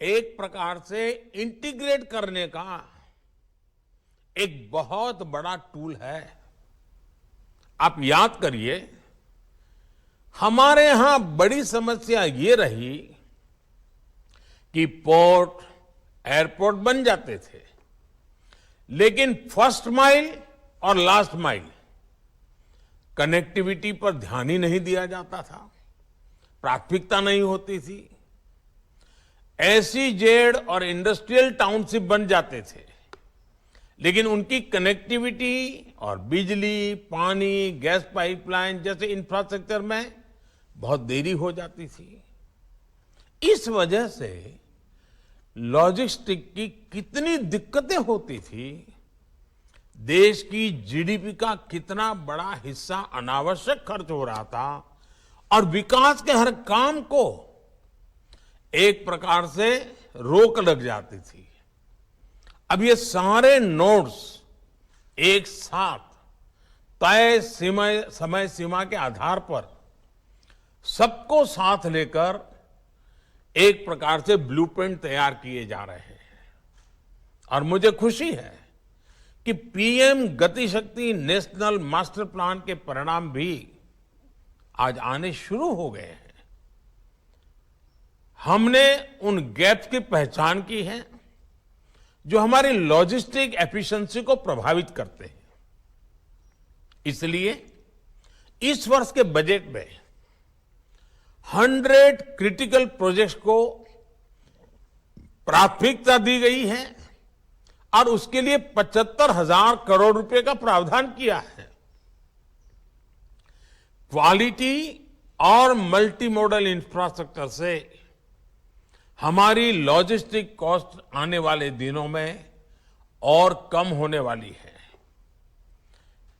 एक प्रकार से इंटीग्रेट करने का एक बहुत बड़ा टूल है। आप याद करिए, हमारे यहां बड़ी समस्या ये रही कि पोर्ट, एयरपोर्ट बन जाते थे, लेकिन फर्स्ट माइल और लास्ट माइल कनेक्टिविटी पर ध्यान ही नहीं दिया जाता था, प्राथमिकता नहीं होती थी। एसईजेड और इंडस्ट्रियल टाउनशिप बन जाते थे, लेकिन उनकी कनेक्टिविटी और बिजली, पानी, गैस पाइपलाइन जैसे इंफ्रास्ट्रक्चर में बहुत देरी हो जाती थी। इस वजह से लॉजिस्टिक की कितनी दिक्कतें होती थी, देश की जीडीपी का कितना बड़ा हिस्सा अनावश्यक खर्च हो रहा था और विकास के हर काम को एक प्रकार से रोक लग जाती थी। अब ये सारे नोड्स एक साथ तय समय सीमा के आधार पर सबको साथ लेकर एक प्रकार से ब्लूप्रिंट तैयार किए जा रहे हैं। और मुझे खुशी है कि पीएम गति शक्ति नेशनल मास्टर प्लान के परिणाम भी आज आने शुरू हो गए हैं। हमने उन गैप्स की पहचान की है जो हमारी लॉजिस्टिक एफिशिएंसी को प्रभावित करते हैं। इसलिए इस वर्ष के बजट में 100 क्रिटिकल प्रोजेक्ट्स को प्राथमिकता दी गई है और उसके लिए 75,000 करोड़ रुपए का प्रावधान किया है। क्वालिटी और मल्टी मॉडल इंफ्रास्ट्रक्चर से हमारी लॉजिस्टिक कॉस्ट आने वाले दिनों में और कम होने वाली है।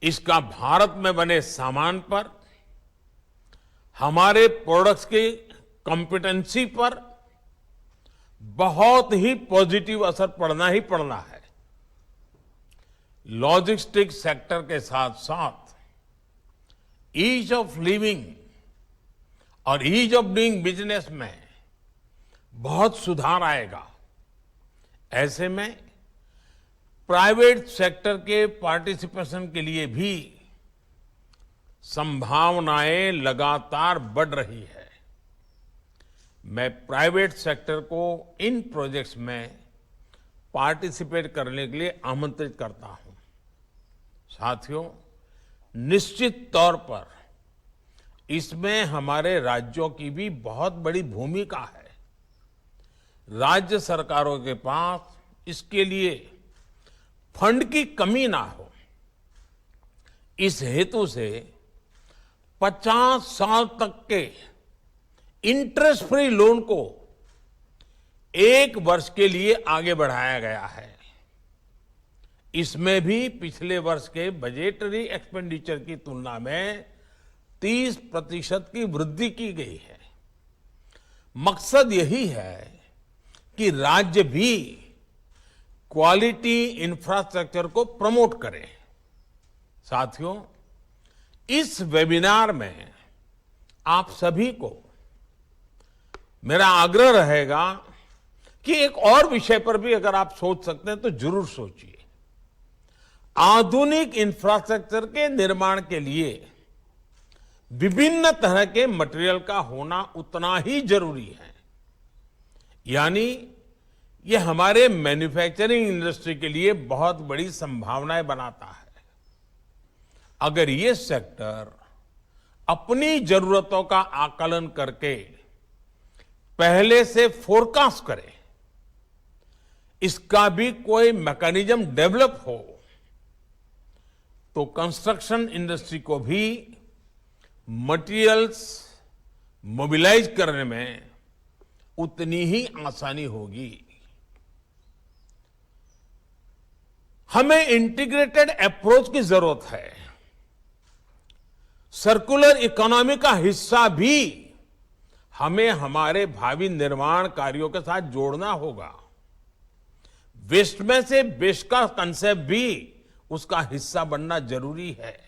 इसका भारत में बने सामान पर, हमारे प्रोडक्ट्स की कॉम्पिटेंसी पर बहुत ही पॉजिटिव असर पड़ना ही पड़ना है। लॉजिस्टिक सेक्टर के साथ साथ ईज ऑफ लिविंग और ईज ऑफ डूइंग बिजनेस में बहुत सुधार आएगा। ऐसे में प्राइवेट सेक्टर के पार्टिसिपेशन के लिए भी संभावनाएं लगातार बढ़ रही है। मैं प्राइवेट सेक्टर को इन प्रोजेक्ट्स में पार्टिसिपेट करने के लिए आमंत्रित करता हूं। साथियों, निश्चित तौर पर इसमें हमारे राज्यों की भी बहुत बड़ी भूमिका है। राज्य सरकारों के पास इसके लिए फंड की कमी ना हो, इस हेतु से 50 साल तक के इंटरेस्ट फ्री लोन को 1 वर्ष के लिए आगे बढ़ाया गया है। इसमें भी पिछले वर्ष के बजटरी एक्सपेंडिचर की तुलना में 30% की वृद्धि की गई है। मकसद यही है कि राज्य भी क्वालिटी इंफ्रास्ट्रक्चर को प्रमोट करे। साथियों, इस वेबिनार में आप सभी को मेरा आग्रह रहेगा कि एक और विषय पर भी अगर आप सोच सकते हैं तो जरूर सोचिए। आधुनिक इंफ्रास्ट्रक्चर के निर्माण के लिए विभिन्न तरह के मटेरियल का होना उतना ही जरूरी है। यानी ये हमारे मैन्युफैक्चरिंग इंडस्ट्री के लिए बहुत बड़ी संभावनाएं बनाता है। अगर ये सेक्टर अपनी जरूरतों का आकलन करके पहले से फोरकास्ट करे, इसका भी कोई मैकेनिज्म डेवलप हो, तो कंस्ट्रक्शन इंडस्ट्री को भी मटेरियल्स मोबिलाइज करने में उतनी ही आसानी होगी। हमें इंटीग्रेटेड अप्रोच की जरूरत है। सर्कुलर इकोनॉमी का हिस्सा भी हमें हमारे भावी निर्माण कार्यों के साथ जोड़ना होगा। वेस्ट में से बेस्ट का कंसेप्ट भी उसका हिस्सा बनना जरूरी है।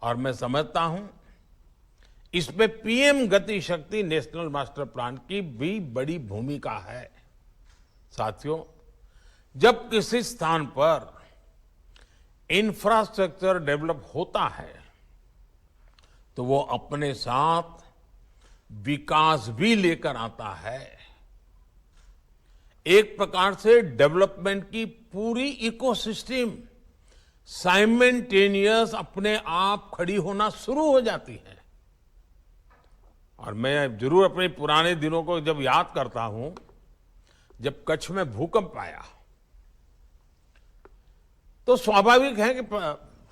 और मैं समझता हूं इसमें पीएम गति शक्ति नेशनल मास्टर प्लान की भी बड़ी भूमिका है। साथियों, जब किसी स्थान पर इंफ्रास्ट्रक्चर डेवलप होता है तो वो अपने साथ विकास भी लेकर आता है। एक प्रकार से डेवलपमेंट की पूरी इकोसिस्टम साइमल्टेनियस अपने आप खड़ी होना शुरू हो जाती है। और मैं जरूर अपने पुराने दिनों को जब याद करता हूं, जब कच्छ में भूकंप आया तो स्वाभाविक है कि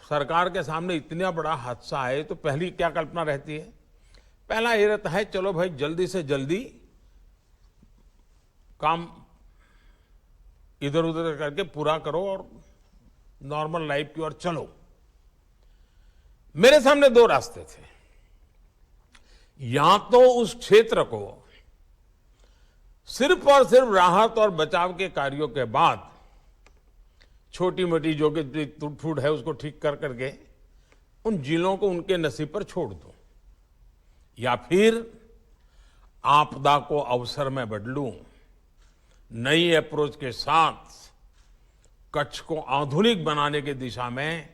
सरकार के सामने इतना बड़ा हादसा आए तो पहली क्या कल्पना रहती है? पहला ये रहता है, चलो भाई जल्दी से जल्दी काम इधर उधर करके पूरा करो और नॉर्मल लाइफ की ओर चलो। मेरे सामने दो रास्ते थे। या तो उस क्षेत्र को सिर्फ और सिर्फ राहत और बचाव के कार्यों के बाद छोटी मोटी जो कि टूट फूट है उसको ठीक कर करके उन जिलों को उनके नसीब पर छोड़ दूं, या फिर आपदा को अवसर में बदलूं, नई अप्रोच के साथ कच्छ को आधुनिक बनाने की दिशा में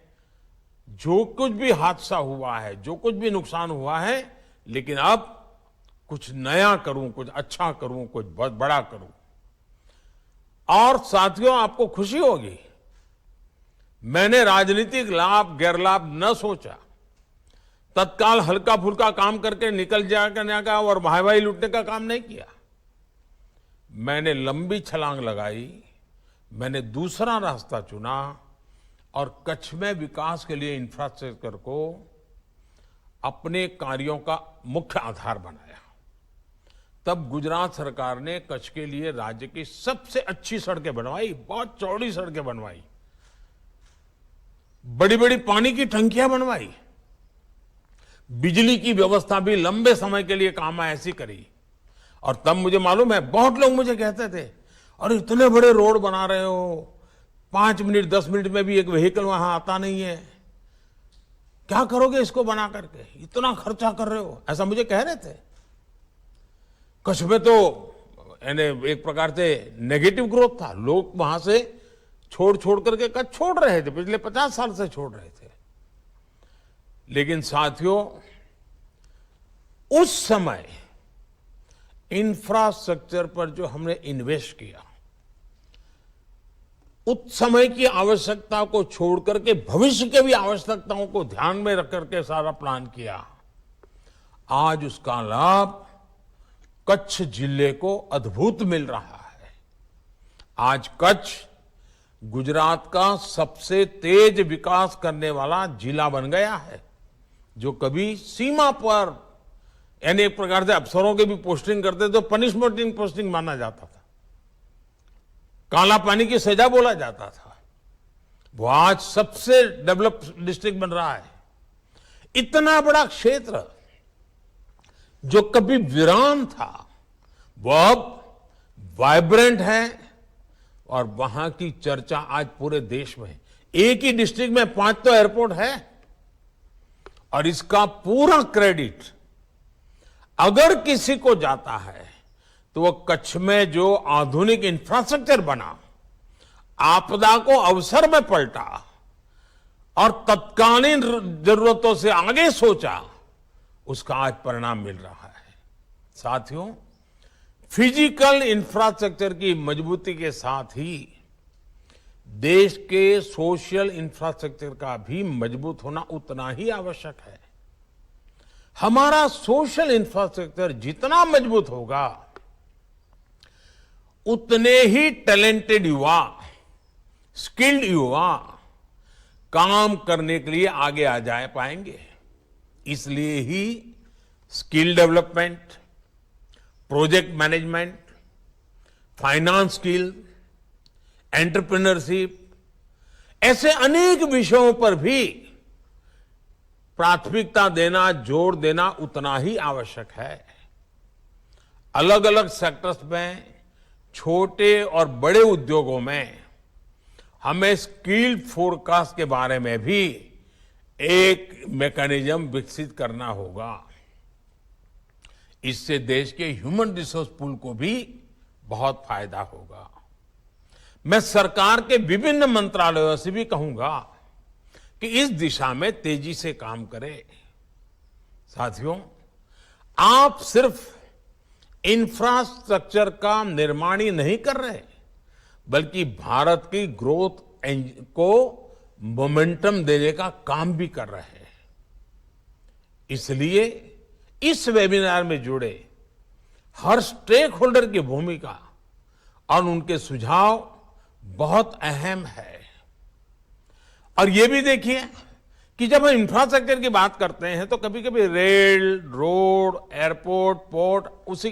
जो कुछ भी हादसा हुआ है, जो कुछ भी नुकसान हुआ है, लेकिन अब कुछ नया करूं, कुछ अच्छा करूं, कुछ बहुत बड़ा करूं। और साथियों, आपको खुशी होगी, मैंने राजनीतिक लाभ गैर लाभ न सोचा, तत्काल हल्का फुल्का काम करके निकल जाने का और भाई लूटने का काम नहीं किया। मैंने लंबी छलांग लगाई, मैंने दूसरा रास्ता चुना और कच्छ में विकास के लिए इंफ्रास्ट्रक्चर को अपने कार्यों का मुख्य आधार बनाया। तब गुजरात सरकार ने कच्छ के लिए राज्य की सबसे अच्छी सड़कें बनवाई, बहुत चौड़ी सड़कें बनवाई, बड़ी बड़ी पानी की टंकियां बनवाई, बिजली की व्यवस्था भी लंबे समय के लिए काम आए ऐसी करी। और तब मुझे मालूम है, बहुत लोग मुझे कहते थे, अरे इतने बड़े रोड बना रहे हो, 5 मिनट 10 मिनट में भी एक व्हीकल वहां आता नहीं है, क्या करोगे इसको बना करके, इतना खर्चा कर रहे हो, ऐसा मुझे कह रहे थे। कच्छ में तो यानी एक प्रकार से नेगेटिव ग्रोथ था, लोग वहां से छोड़ छोड़ करके कच्छ छोड़ रहे थे, पिछले 50 साल से छोड़ रहे थे। लेकिन साथियों, उस समय इंफ्रास्ट्रक्चर पर जो हमने इन्वेस्ट किया, उस समय की आवश्यकता को छोड़ करके भविष्य के भी आवश्यकताओं को ध्यान में रख करके सारा प्लान किया, आज उसका लाभ कच्छ जिले को अद्भुत मिल रहा है। आज कच्छ गुजरात का सबसे तेज विकास करने वाला जिला बन गया है, जो कभी सीमा पर यानी एक प्रकार से अफसरों के भी पोस्टिंग करते तो पनिशमेंट पोस्टिंग माना जाता था, काला पानी की सजा बोला जाता था, वो आज सबसे डेवलप डिस्ट्रिक्ट बन रहा है। इतना बड़ा क्षेत्र जो कभी वीरान था वो अब वाइब्रेंट है और वहां की चर्चा आज पूरे देश में है। एक ही डिस्ट्रिक्ट में 5 तो एयरपोर्ट है और इसका पूरा क्रेडिट अगर किसी को जाता है तो वो कच्छ में जो आधुनिक इंफ्रास्ट्रक्चर बना, आपदा को अवसर में पलटा और तत्कालीन जरूरतों से आगे सोचा, उसका आज परिणाम मिल रहा है। साथियों, फिजिकल इंफ्रास्ट्रक्चर की मजबूती के साथ ही देश के सोशल इंफ्रास्ट्रक्चर का भी मजबूत होना उतना ही आवश्यक है। हमारा सोशल इंफ्रास्ट्रक्चर जितना मजबूत होगा, उतने ही टैलेंटेड युवा, स्किल्ड युवा काम करने के लिए आगे आ जा पाएंगे। इसलिए ही skill development, project management, finance skill, entrepreneurship, ऐसे अनेक विषयों पर भी प्राथमिकता देना, जोर देना उतना ही आवश्यक है। अलग अलग सेक्टर्स में, छोटे और बड़े उद्योगों में हमें स्किल फोरकास्ट के बारे में भी एक मैकेनिज्म विकसित करना होगा। इससे देश के ह्यूमन रिसोर्स पूल को भी बहुत फायदा होगा। मैं सरकार के विभिन्न मंत्रालयों से भी कहूंगा कि इस दिशा में तेजी से काम करें। साथियों, आप सिर्फ इंफ्रास्ट्रक्चर का निर्माण ही नहीं कर रहे, बल्कि भारत की ग्रोथ को मोमेंटम देने का काम भी कर रहे हैं। इसलिए इस वेबिनार में जुड़े हर स्टेक होल्डर की भूमिका और उनके सुझाव बहुत अहम है। और ये भी देखिए कि जब हम इंफ्रास्ट्रक्चर की बात करते हैं तो कभी कभी रेल, रोड, एयरपोर्ट, पोर्ट उसी